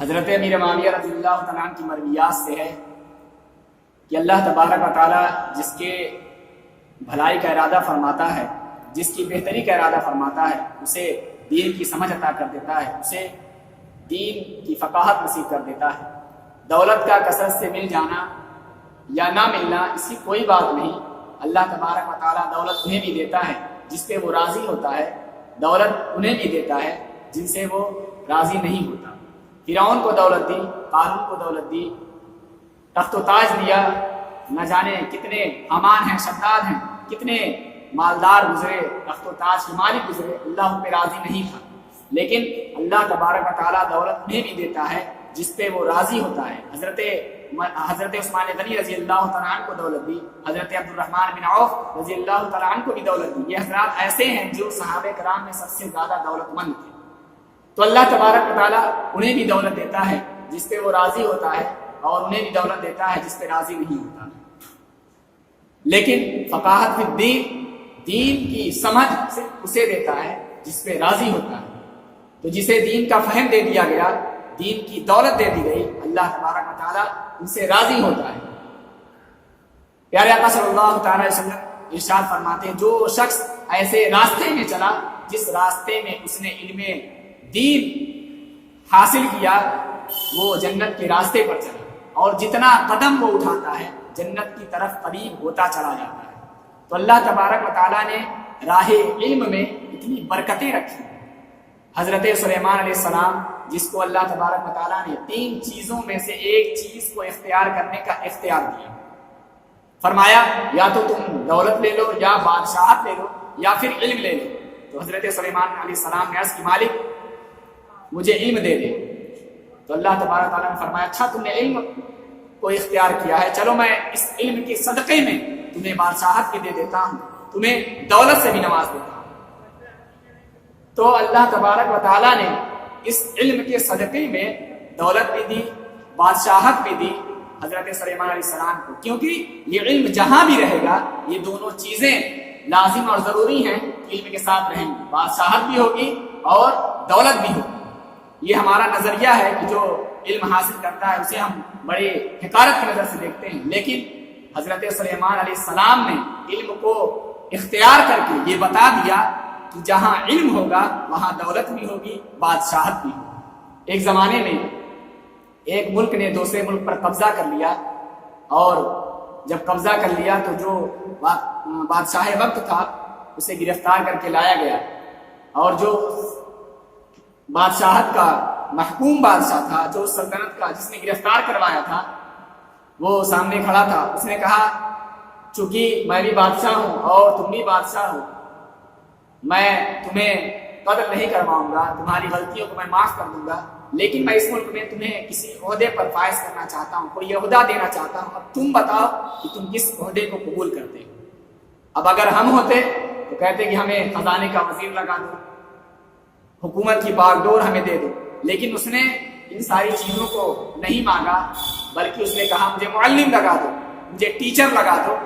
حضرت امیر معاویہ رضی اللہ تعالیٰ عنہ کی مرویات سے ہے کہ اللہ تبارک و تعالیٰ جس کے بھلائی کا ارادہ فرماتا ہے، جس کی بہتری کا ارادہ فرماتا ہے، اسے دین کی سمجھ عطا کر دیتا ہے، اسے دین کی فقاہت نصیب کر دیتا ہے۔ دولت کا کثرت سے مل جانا یا نہ ملنا اس کی کوئی بات نہیں۔ اللہ تبارک و تعالیٰ دولت انہیں بھی دیتا ہے جس پہ وہ راضی ہوتا ہے، دولت انہیں بھی دیتا ہے جن سے وہ راضی نہیں ہوتا۔ فرعون کو دولت دی، قارون کو دولت دی، تخت و تاج دیا، نہ جانے کتنے حامان ہیں، شداد ہیں، کتنے مالدار گزرے، تخت و تاج کے مالک گزرے، اللہ ان پہ راضی نہیں تھا۔ لیکن اللہ تبارک و تعالیٰ دولت انہیں بھی دیتا ہے جس پہ وہ راضی ہوتا ہے۔ حضرت عثمان غنی رضی اللہ تعالیٰ عنہ کو دولت دی، حضرت عبد الرحمن بن عوف رضی اللہ تعالیٰ عنہ کو بھی دولت دی۔ یہ حضرات ایسے ہیں جو صحابہ کرام میں سب سے زیادہ دولت مند تھے۔ تو اللہ تبارک و تعالیٰ انہیں بھی دولت دیتا ہے جس پہ وہ راضی ہوتا ہے، اور انہیں بھی دولت دیتا ہے جس پہ راضی نہیں ہوتا۔ لیکن فقاہت فی الدین، دین کی سمجھ صرف اسے دیتا ہے جس پہ راضی ہوتا ہے۔ تو جسے دین کا فہم دے دیا گیا، دین کی دولت دے دی گئی، اللہ تبارک و تعالیٰ ان سے راضی ہوتا ہے۔ پیارے آقا صلی اللہ تعالی علیہ وسلم ارشاد فرماتے ہیں، جو شخص ایسے راستے میں چلا جس راستے میں اس نے علم دین حاصل کیا، وہ جنت کے راستے پر چلا، اور جتنا قدم وہ اٹھاتا ہے جنت کی طرف قریب ہوتا چلا جاتا ہے۔ تو اللہ تبارک و تعالیٰ نے راہ علم میں اتنی برکتیں رکھی۔ حضرت سلیمان علیہ السلام، جس کو اللہ تبارک و تعالیٰ نے 3 چیزوں میں سے ایک چیز کو اختیار کرنے کا اختیار دیا، فرمایا یا تو تم دولت لے لو، یا بادشاہت لے لو، یا پھر علم لے لو۔ تو حضرت سلیمان علیہ السلام نے عرض کی مالک مجھے علم دے دے۔ تو اللہ تبارک و تعالیٰ نے فرمایا اچھا تم نے علم کو اختیار کیا ہے، چلو میں اس علم کے صدقے میں تمہیں بادشاہت بھی دے دیتا ہوں، تمہیں دولت سے بھی نواز دیتا ہوں۔ تو اللہ تبارک و تعالیٰ نے اس علم کے صدقے میں دولت بھی دی، بادشاہت بھی دی حضرت سلیمان علیہ السلام کو، کیونکہ یہ علم جہاں بھی رہے گا یہ دونوں چیزیں لازم اور ضروری ہیں، علم کے ساتھ رہیں گی، بادشاہت بھی ہوگی اور دولت بھی ہوگی۔ یہ ہمارا نظریہ ہے کہ جو علم حاصل کرتا ہے اسے ہم بڑے حقارت کی نظر سے دیکھتے ہیں، لیکن حضرت سلیمان علیہ السلام نے علم کو اختیار کر کے یہ بتا دیا کہ جہاں علم ہوگا وہاں دولت بھی ہوگی، بادشاہت بھی ہوگی۔ ایک زمانے میں ایک ملک نے دوسرے ملک پر قبضہ کر لیا، اور جب قبضہ کر لیا تو جو بادشاہ وقت تھا اسے گرفتار کر کے لایا گیا، اور جو بادشاہت کا محکوم بادشاہ تھا، جو سلطنت کا جس نے گرفتار کروایا تھا، وہ سامنے کھڑا تھا۔ اس نے کہا چونکہ میں بھی بادشاہ ہوں اور تم بھی بادشاہ ہو، میں تمہیں قتل نہیں کرواؤں گا، تمہاری غلطیوں کو میں معاف کر دوں گا، لیکن میں اس ملک میں تمہیں کسی عہدے پر فائز کرنا چاہتا ہوں، کوئی عہدہ دینا چاہتا ہوں، اب تم بتاؤ کہ تم کس عہدے کو قبول کرتے ہو۔ اب اگر ہم ہوتے تو کہتے کہ ہمیں خزانے کا وزیر لگا دو، حکومت کی باغ ڈور ہمیں دے دو، لیکن اس نے ان ساری چیزوں کو نہیں مانگا، بلکہ اس نے کہا مجھے معلم لگا دو، مجھے ٹیچر لگا دو۔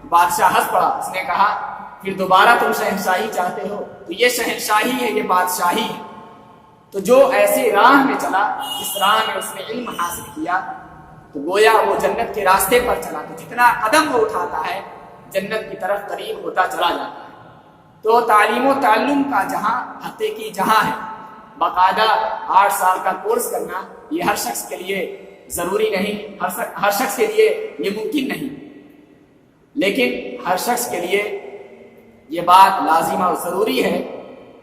بادشاہ ہنس پڑا، اس نے کہا پھر دوبارہ تم شہنشاہی چاہتے ہو؟ تو یہ شہنشاہی ہے، یہ بادشاہی ہے۔ تو جو ایسی راہ میں چلا جس راہ میں اس نے علم حاصل کیا، تو گویا وہ جنت کے راستے پر چلا، تو جتنا قدم وہ اٹھاتا ہے جنت کی طرف قریب ہوتا چلا جاتا ہے۔ تو تعلیم و تعلم کا جہاں حقیقی جہاں ہے، باقاعدہ 8 سال کا کورس کرنا یہ ہر شخص کے لیے ضروری نہیں، ہر شخص کے لیے یہ ممکن نہیں، لیکن ہر شخص کے لیے یہ بات لازم اور ضروری ہے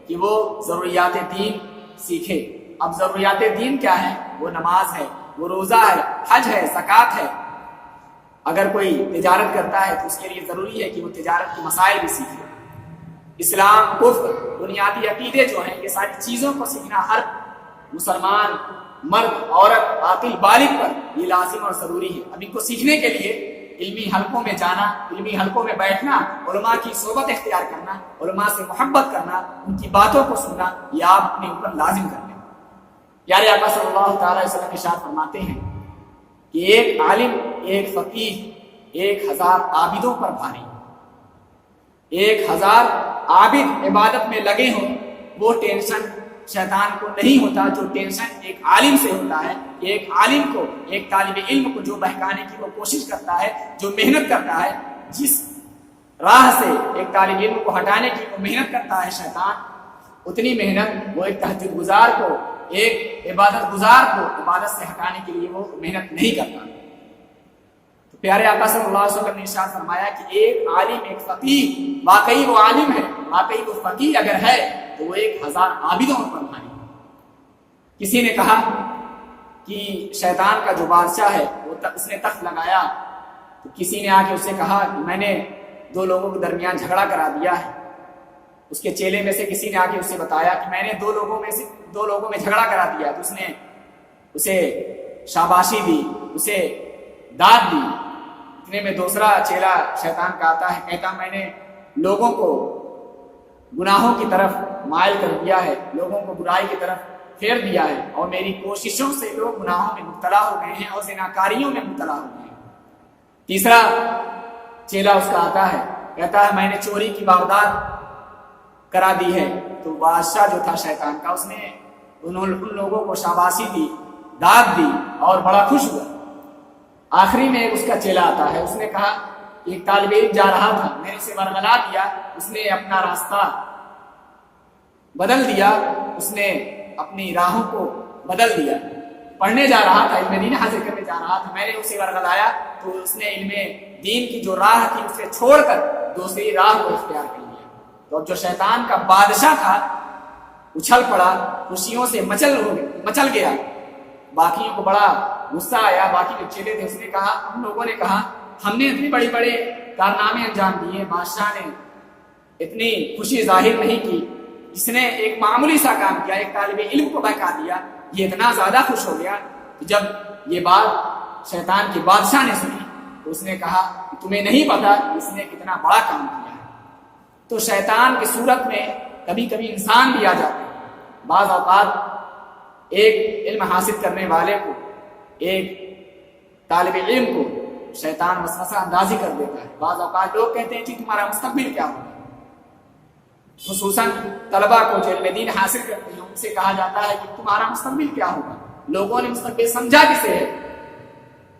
کہ وہ ضروریات دین سیکھے۔ اب ضروریات دین کیا ہے؟ وہ نماز ہے، وہ روزہ ہے، حج ہے، زکوٰۃ ہے۔ اگر کوئی تجارت کرتا ہے تو اس کے لیے ضروری ہے کہ وہ تجارت کے مسائل بھی سیکھے۔ اسلام، کفر، بنیادی عقیدے جو ہیں، یہ ساری چیزوں کو سیکھنا ہر مسلمان مرد، عورت، عاقل، بالغ پر یہ لازم اور ضروری ہے۔ اب ان کو سیکھنے کے لیے علمی حلقوں میں جانا، علمی حلقوں میں بیٹھنا، علماء کی صحبت اختیار کرنا، علماء سے محبت کرنا، ان کی باتوں کو سننا، یہ آپ اپنے اوپر لازم کر لیں۔ پیارے آقا صلی اللہ تعالی علیہ وسلم ارشاد فرماتے ہیں کہ ایک عالم، ایک فقیہ 1000 عابدوں پر بھاری۔ 1000 عابد عبادت میں لگے ہوں، وہ ٹینشن شیطان کو نہیں ہوتا، جو ٹینشن ایک عالم سے ہوتا ہے کہ ایک عالم کو، ایک طالب علم کو جو بہکانے کی وہ کوشش کرتا ہے، جو محنت کرتا ہے، جس راہ سے ایک طالب علم کو ہٹانے کی وہ محنت کرتا ہے شیطان، اتنی محنت وہ ایک تہجد گزار کو، ایک عبادت گزار کو عبادت سے ہٹانے کے لیے وہ محنت نہیں کرتا۔ تو پیارے آقا صلی اللہ علیہ وسلم نے ارشاد فرمایا کہ ایک عالم، ایک فقیہ، واقعی وہ عالم ہے، واقعی وہ فقیہ اگر ہے تو وہ 1000 عابدوں پر بھاری۔ کسی نے کہا کہ شیطان کا جو بادشاہ ہے وہ اس نے تخت لگایا، تو کسی نے آ کے اس سے کہا کہ میں نے 2 لوگوں کے درمیان جھگڑا کرا دیا ہے۔ اس کے چیلے میں سے کسی نے آ کے اسے بتایا کہ میں نے 2 لوگوں میں جھگڑا کرا دیا، تو اس نے اسے شاباشی دی، اسے داد دی۔ اتنے میں دوسرا چیلا شیطان کا آتا ہے، کہتا میں نے لوگوں کو گناہوں کی طرف مائل کر دیا ہے، لوگوں کو برائی کی طرف پھیر دیا ہے، اور میری کوششوں سے لوگ گناہوں میں مبتلا ہو گئے ہیں اور زناکاریوں میں مبتلا ہو گئے ہیں۔ تیسرا چیلا اس کا آتا ہے، کہتا ہے میں نے چوری کی واردات کرا دی ہے۔ تو بادشاہ جو تھا شیطان کا، اس نے ان لوگوں کو شاباشی دی، داد دی اور بڑا خوش ہوا۔ آخری میں اس کا چیلا آتا ہے، اس نے کہا ایک طالب علم جا رہا تھا، میں نے اسے ورغلا دیا، اس نے اپنا راستہ بدل دیا، اس نے اپنی راہوں کو بدل دیا، پڑھنے جا رہا تھا، علم دین حاصل کرنے جا رہا تھا، میں نے اسے ورغلایا تو اس نے علم دین کی جو راہ تھی اسے چھوڑ کر دوسری راہ کو اختیار کر لیا۔ تو جو شیطان کا بادشاہ تھا اچھل پڑا، خوشیوں سے مچل گیا۔ باقیوں کو بڑا غصہ آیا، باقی جو چیلے تھے اس نے کہا، ہم لوگوں نے کہا ہم نے اتنی بڑے بڑے کارنامے انجام دیے، بادشاہ نے اتنی خوشی ظاہر نہیں کی، اس نے ایک معمولی سا کام کیا، ایک طالب علم کو بہکا دیا، یہ اتنا زیادہ خوش ہو گیا۔ تو جب یہ بات شیطان کے بادشاہ نے سنی تو اس نے کہا تمہیں نہیں پتا اس نے کتنا بڑا کام کیا ہے۔ تو شیطان کی صورت میں کبھی کبھی انسان بھی آ جاتے ہیں۔ بعض اوقات ایک علم حاصل کرنے والے کو، ایک طالب علم کو شیطان وسوسہ اندازی کر دیتا ہے۔ بعض اوقات لوگ کہتے ہیں کہ تمہارا مستقبل کیا ہوگا، خصوصاً طلبہ کو جو علم دین حاصل کرتے ہیں ان سے کہا جاتا ہے کہ تمہارا مستقبل کیا ہوگا۔ لوگوں نے مستقبل سمجھا کسے ہے؟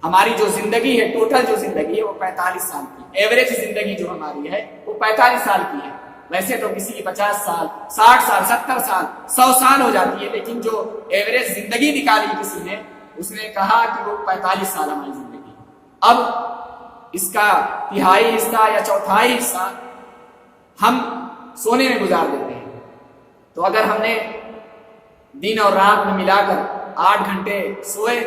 ہماری جو زندگی ہے، ٹوٹل جو زندگی ہے وہ 45 سال کی، ایوریج زندگی جو ہماری ہے وہ 45 سال کی ہے۔ ویسے تو کسی کی 50 سال، 60 سال، 70 سال، 100 سال ہو جاتی ہے، لیکن جو ایوریج زندگی نکالی کسی نے، اس نے کہا کہ وہ 45 سال ہماری زندگی۔ اب اس کا تہائی حصہ یا چوتھائی حصہ ہم سونے میں گزار دیتے ہیں۔ تو اگر ہم نے دن اور رات میں ملا کر 8 گھنٹے سوئے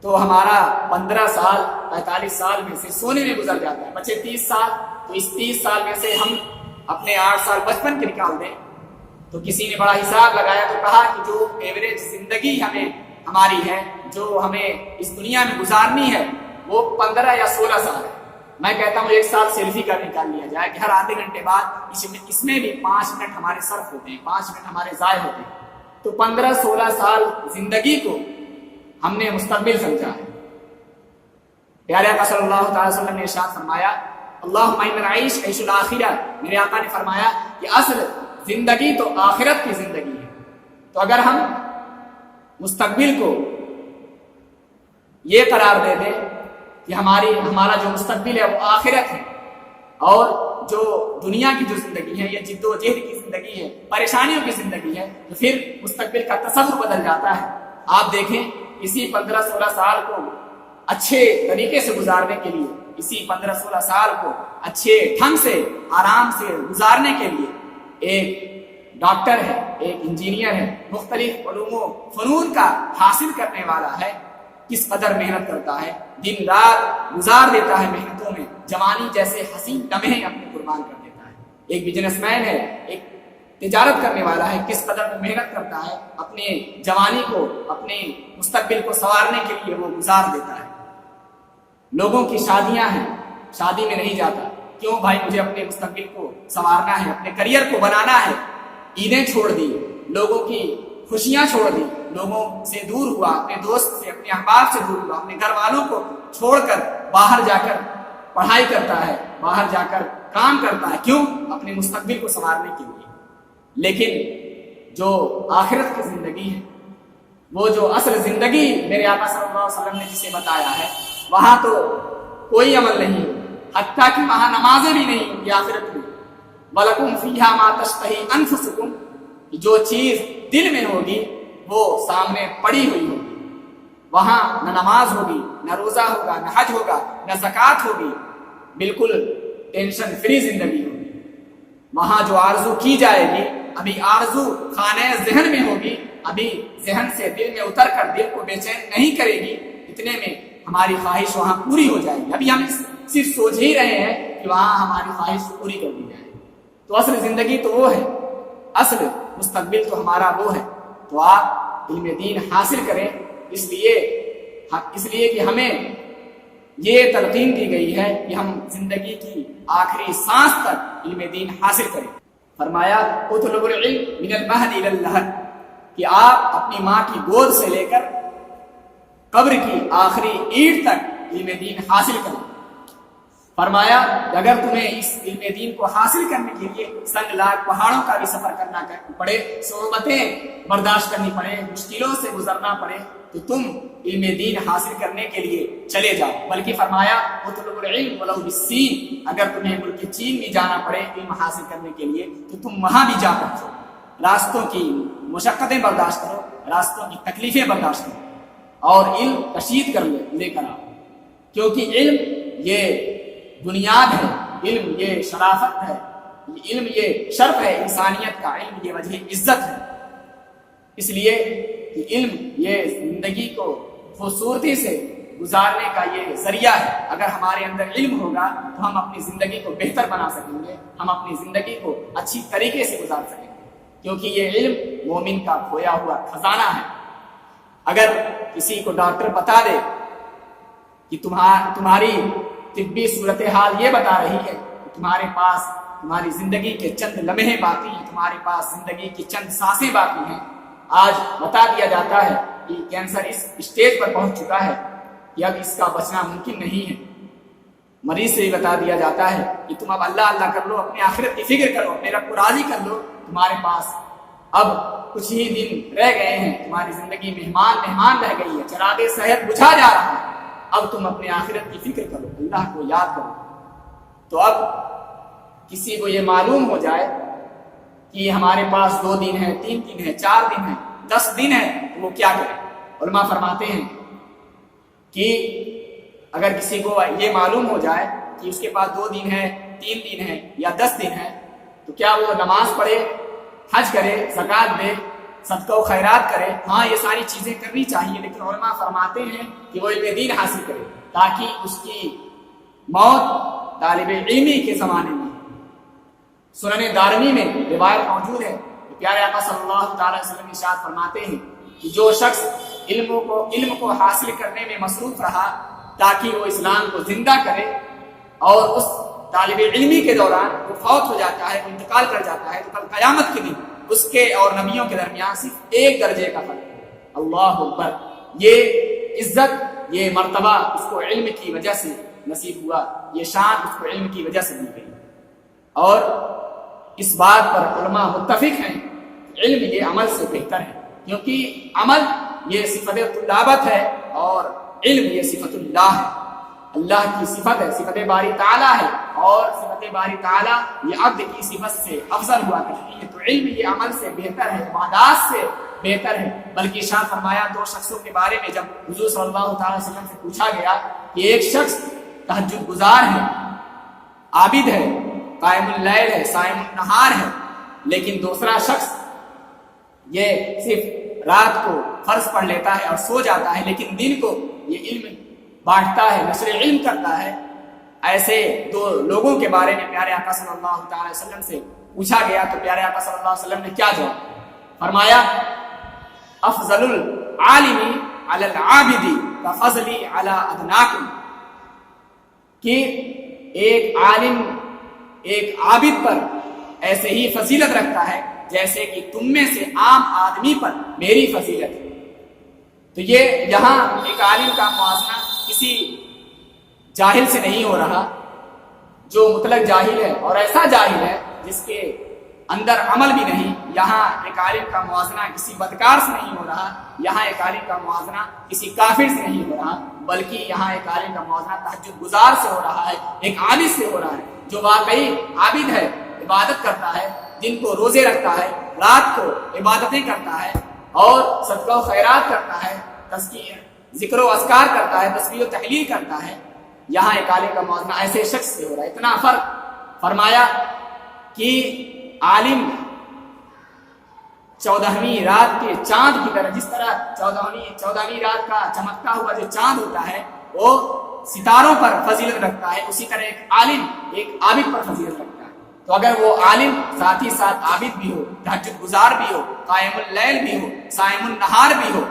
تو ہمارا 15 سال 45 سال میں سے سونے میں گزر جاتا ہے، بچے 30 سال۔ تو اس 30 سال میں سے ہم اپنے 8 سال بچپن کے نکال دیں تو کسی نے بڑا حساب لگایا تو کہا کہ جو ایوریج زندگی ہماری ہے، جو ہمیں اس دنیا میں گزارنی ہے، وہ 15 یا 16 سال ہے۔ میں کہتا ہوں 1 سال سیلفی کا نکال لیا جائے کہ ہر آدھے گھنٹے بعد اس میں بھی 5 منٹ ہمارے صرف ہوتے ہیں، 5 منٹ ہمارے ضائع ہوتے ہیں۔ تو 15-16 سال زندگی کو ہم نے مستقبل سمجھا ہے۔ پیارے آقا صلی اللہ تعالی وسلم نے ارشاد فرمایا اللہم ان العیش عیش الاخرہ، میرے آقا نے فرمایا کہ اصل زندگی تو آخرت کی زندگی ہے۔ تو اگر ہم مستقبل کو یہ قرار دے دیں کہ ہمارا جو مستقبل ہے وہ آخرت ہے، اور جو دنیا کی جو زندگی ہے، یہ جد و جہد کی زندگی ہے، پریشانیوں کی زندگی ہے، تو پھر مستقبل کا تصور بدل جاتا ہے۔ آپ دیکھیں اسی 15-16 سال کو اچھے طریقے سے گزارنے کے لیے، اسی 15-16 سال کو اچھے ڈھنگ سے آرام سے گزارنے کے لیے ایک ڈاکٹر ہے، ایک انجینئر ہے، مختلف علوم و فنون کا حاصل کرنے والا ہے، کس قدر محنت کرتا ہے، دن رات گزار دیتا ہے محنتوں میں، جوانی جیسے حسین لمحے اپنے قربان کر دیتا ہے۔ ایک بزنس مین ہے، ایک تجارت کرنے والا ہے، کس قدر وہ محنت کرتا ہے، اپنے جوانی کو، اپنے مستقبل کو سنوارنے کے لیے وہ گزار دیتا ہے۔ لوگوں کی شادیاں ہیں، شادی میں نہیں جاتا، کیوں بھائی؟ مجھے اپنے مستقبل کو سنوارنا ہے، اپنے کریئر کو بنانا ہے۔ عیدیں چھوڑ دی، لوگوں کی خوشیاں چھوڑ دی، لوگوں سے دور ہوا، اپنے دوست سے، اپنے احباب سے دور ہوا، اپنے گھر والوں کو چھوڑ کر باہر جا کر پڑھائی کرتا ہے، باہر جا کر کام کرتا ہے، کیوں؟ اپنے مستقبل کو سنوارنے کے لیے۔ لیکن جو آخرت کی زندگی ہے، وہ جو اصل زندگی میرے آقا صلی اللہ علیہ وسلم نے جسے بتایا ہے، وہاں تو کوئی عمل نہیں، حتیٰ کہ وہاں نمازیں بھی نہیں ہوں گی آخرت میں۔ وَلَكُمْ فِيهَا مَا تَشْتَهِي أَنفُسُكُمْ، جو چیز دل میں ہوگی وہ سامنے پڑی ہوئی ہوگی۔ وہاں نہ نماز ہوگی، نہ روزہ ہوگا، نہ حج ہوگا، نہ زکوٰۃ ہوگی، بالکل ٹینشن فری زندگی ہوگی۔ وہاں جو آرزو کی جائے گی، ابھی آرزو خانہ ذہن میں ہوگی، ابھی ذہن سے دل میں اتر کر دل کو بے چین نہیں کرے گی، اتنے میں ہماری خواہش وہاں پوری ہو جائے گی۔ ابھی ہم صرف سوچ ہی رہے ہیں کہ وہاں ہماری خواہش پوری کر دی جائے۔ تو اصل زندگی تو وہ ہے، اصل مستقبل تو ہمارا وہ ہے۔ تو آپ علم دین حاصل کریں، اس لیے کہ ہمیں یہ تلقین دی گئی ہے کہ ہم زندگی کی آخری سانس تک علم دین حاصل کریں۔ فرمایا اطلبوا العلم من المہد الی اللحد، کہ آپ اپنی ماں کی گود سے لے کر قبر کی آخری اینٹ تک علم دین حاصل کریں۔ فرمایا کہ اگر تمہیں اس علم دین کو حاصل کرنے کے لیے سنگ لاکھ پہاڑوں کا بھی سفر کرنا پڑے، صعوبتیں برداشت کرنی پڑے، مشکلوں سے گزرنا پڑے، تو تم علم دین حاصل کرنے کے لیے چلے جاؤ۔ بلکہ فرمایا اطلبوا العلم ولو بالسین، اگر تمہیں ملک چین بھی جانا پڑے علم حاصل کرنے کے لیے تو تم وہاں بھی جا پہنچو، راستوں کی مشقتیں برداشت کرو، راستوں کی تکلیفیں برداشت کرو، اور علم کشید کر لے کر آؤ، کیونکہ علم یہ بنیاد ہے، علم یہ شرافت ہے، علم یہ شرف ہے انسانیت کا، علم یہ وجہ عزت ہے۔ اس لیے کہ علم یہ زندگی کو خوبصورتی سے گزارنے کا یہ ذریعہ ہے۔ اگر ہمارے اندر علم ہوگا تو ہم اپنی زندگی کو بہتر بنا سکیں گے، ہم اپنی زندگی کو اچھی طریقے سے گزار سکیں گے، کیونکہ یہ علم مومن کا کھویا ہوا خزانہ ہے۔ اگر کسی کو ڈاکٹر بتا دے کہ تمہاری طبی صورتحال یہ بتا رہی ہے کہ تمہارے پاس تمہاری زندگی کے چند لمحے باقی ہیں، تمہارے پاس زندگی کی چند سانسیں باقی ہیں، آج بتا دیا جاتا ہے کہ کینسر اس اسٹیج پر پہنچ چکا ہے کہ اب اس کا بچنا ممکن نہیں ہے، مریض سے بھی بتا دیا جاتا ہے کہ تم اب اللہ اللہ کر لو، اپنی آخرت کی فکر کرو، اپنے رب کو راضی کر لو، تمہارے پاس اب کچھ ہی دن رہ گئے ہیں، تمہاری زندگی مہمان رہ گئی ہے، چراغ صحت بجھا جا رہا ہے، اب تم اپنے آخرت کی فکر کرو، اللہ کو یاد کرو۔ تو اب کسی کو یہ معلوم ہو جائے کہ ہمارے پاس 2 دن ہے، 3 دن ہے، 4 دن ہے، 10 دن ہے، تو وہ کیا کرے؟ علماء فرماتے ہیں کہ اگر کسی کو یہ معلوم ہو جائے کہ اس کے پاس 2 دن ہے، 3 دن ہے یا 10 دن ہے، تو کیا وہ نماز پڑھے، حج کرے، زکوٰۃ دے، صدقہ و خیرات کرے؟ ہاں، یہ ساری چیزیں کرنی چاہیے، لیکن علماء فرماتے ہیں کہ وہ علم دین حاصل کرے تاکہ اس کی موت طالب علمی کے زمانے میں۔ سنن دارمی میں روایت موجود ہے کہ پیارے آقا صلی اللہ تعالی وسلم ارشاد فرماتے ہیں کہ جو شخص علم کو حاصل کرنے میں مصروف رہا تاکہ وہ اسلام کو زندہ کرے، اور اس طالب علمی کے دوران وہ فوت ہو جاتا ہے، وہ انتقال کر جاتا ہے، تو کل قیامت کے دن اس کے اور نبیوں کے درمیان صرف 1 درجے کا فرق ہے۔ اللہ اکبر! یہ عزت، یہ مرتبہ اس کو علم کی وجہ سے نصیب ہوا، یہ شان اس کو علم کی وجہ سے دی گئی۔ اور اس بات پر علماء متفق ہیں کہ علم یہ عمل سے بہتر ہے، کیونکہ عمل یہ صفت طلابت ہے اور علم یہ صفت اللہ ہے، اللہ کی صفت ہے، صفت باری تعالیٰ ہے، اور صفت باری تعالیٰ یہ عبد کی صفت سے افضل ہوا کرتی ہے۔ تو علم یہ عمل سے بہتر ہے، عبادات سے بہتر ہے۔ بلکہ ارشاد فرمایا 2 شخصوں کے بارے میں جب حضور صلی اللہ تعالی وسلم سے پوچھا گیا کہ ایک شخص تہجد گزار ہے، عابد ہے، قائم اللیل ہے، صائم النہار ہے، لیکن دوسرا شخص یہ صرف رات کو فرض پڑھ لیتا ہے اور سو جاتا ہے، لیکن دن کو یہ علم بانٹتا ہے، نشر علم کرتا ہے۔ ایسے 2 لوگوں کے بارے میں پیارے آقا صلی اللہ تعالی وسلم سے پوچھا گیا تو پیارے آقا صلی اللہ علیہ وسلم نے کیا جواب فرمایا؟ افضل العالم علی العابد کفضلی علی ادناکم، کہ ایک عالم ایک عابد پر ایسے ہی فضیلت رکھتا ہے جیسے کہ تم میں سے عام آدمی پر میری فضیلت ہے۔ تو یہ یہاں ایک عالم کا موازنہ کسی جاہل سے نہیں ہو رہا جو مطلق جاہل ہے، اور ایسا جاہل ہے جس کے اندر عمل بھی نہیں. یہاں ایک عالم کا موازنہ کسی بدکار سے نہیں ہو رہا, یہاں ایک عالم کا موازنہ کسی کافر سے نہیں ہو رہا, بلکہ یہاں ایک عالم کا موازنہ تہجد گزار سے ہو رہا ہے, ایک عابد سے ہو رہا ہے جو واقعی عابد ہے, عبادت کرتا ہے, دن کو روزے رکھتا ہے, رات کو عبادتیں کرتا ہے اور صدقہ و خیرات کرتا ہے, ذکر و اذکار کرتا ہے, تسبیح و تحلیل کرتا ہے. یہاں ایک عالم کا موازنہ ایسے شخص سے ہو رہا ہے. اتنا فرق فرمایا کہ عالم 14ویں رات کے چاند کی طرح, جس طرح 14ویں رات کا چمکتا ہوا جو چاند ہوتا ہے وہ ستاروں پر فضیلت رکھتا ہے, اسی طرح ایک عالم ایک عابد پر فضیلت رکھتا ہے. تو اگر وہ عالم ساتھ ہی ساتھ عابد بھی ہو, تہجد گزار بھی ہو, قائم اللیل بھی ہو, صائم النہار بھی ہو,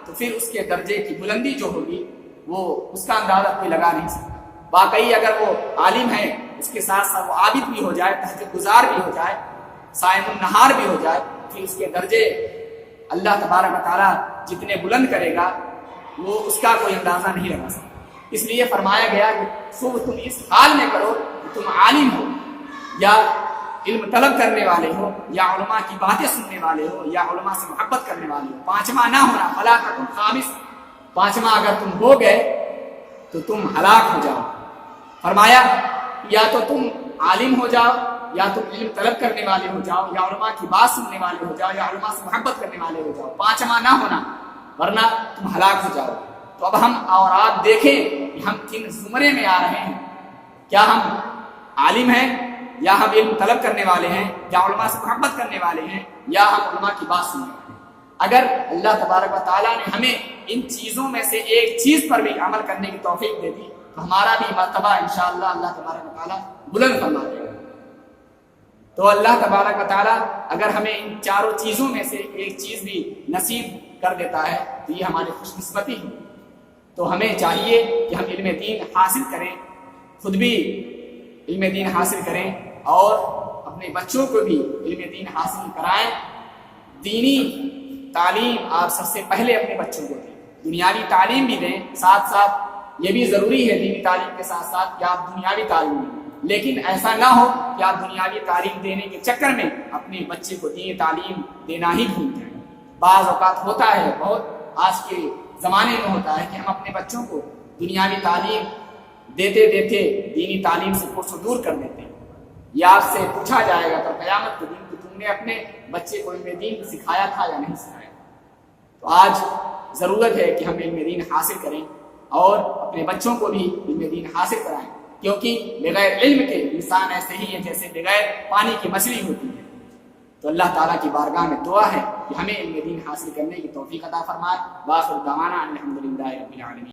تو پھر اس کے درجے کی بلندی جو ہوگی وہ اس کا اندازہ کوئی لگا نہیں سکتا. واقعی اگر وہ عالم ہے, اس کے ساتھ ساتھ وہ عابد بھی ہو جائے, تہجد گزار بھی ہو جائے, صائم النہار بھی ہو جائے, پھر اس کے درجے اللہ تبارک و تعالیٰ جتنے بلند کرے گا وہ اس کا کوئی اندازہ نہیں لگا سکتا. اس لیے فرمایا گیا کہ صبح تم اس حال میں کرو کہ تم عالم ہو یا علم طلب کرنے والے ہو یا علماء کی باتیں سننے والے ہو یا علماء سے محبت کرنے والے ہو. پانچواں نہ ہونا, فلا تکن خامس, پانچواں اگر تم ہو گئے تو تم ہلاک ہو جاؤ. فرمایا یا تو تم عالم ہو جاؤ, یا تم علم طلب کرنے والے ہو جاؤ, یا علماء کی بات سننے والے ہو جاؤ, یا علماء سے محبت کرنے والے ہو جاؤ. پانچواں نہ ہونا, ورنہ تم ہلاک ہو جاؤ. تو اب ہم اور آپ دیکھیں کہ ہم کن زمرے میں آ رہے ہیں. کیا ہم عالم ہیں, یا ہم علم طلب کرنے والے ہیں, یا علماء سے محبت کرنے والے ہیں, یا ہم علماء کی بات سننے والے ہیں. اگر اللہ تبارک و تعالیٰ نے ہمیں ان چیزوں میں سے ایک چیز پر بھی عمل کرنے کی توفیق دے دی تو ہمارا بھی مرتبہ انشاءاللہ اللہ تبارک و تعالیٰ بلند فرما دے گا. تو اللہ تبارک و تعالیٰ اگر ہمیں ان چاروں چیزوں میں سے ایک چیز بھی نصیب کر دیتا ہے تو یہ ہماری خوش قسمتی ہے. تو ہمیں چاہیے کہ ہم علم دین حاصل کریں, خود بھی علم دین حاصل کریں اور اپنے بچوں کو بھی علم دین حاصل کرائیں. دینی تعلیم آپ سب سے پہلے اپنے بچوں کو دیں, دنیاوی تعلیم بھی دیں, ساتھ ساتھ یہ بھی ضروری ہے دینی تعلیم کے ساتھ ساتھ کہ آپ دنیاوی تعلیم دیں, لیکن ایسا نہ ہو کہ آپ دنیاوی تعلیم دینے کے چکر میں اپنے بچے کو دینی تعلیم دینا ہی بھول جائیں. بعض اوقات ہوتا ہے, بہت آج کے زمانے میں ہوتا ہے کہ ہم اپنے بچوں کو دنیاوی تعلیم دیتے دیتے دینی تعلیم سے کوسوں دور کر دیتے ہیں. یہ آپ سے پوچھا جائے گا تو قیامت کے دن کہ تم نے اپنے بچے کو علم دین سکھایا تھا یا نہیں سکھایا. تو آج ضرورت ہے کہ ہم علم دین حاصل کریں اور اپنے بچوں کو بھی علم دین حاصل کرائیں, کیونکہ بغیر علم کے انسان ایسے ہی ہے جیسے بغیر پانی کی مچھلی ہوتی ہے. تو اللہ تعالیٰ کی بارگاہ میں دعا ہے کہ ہمیں علم دین حاصل کرنے کی توفیق عطا فرمائے. وآخر دعوانا الحمدللہ رب العالمین.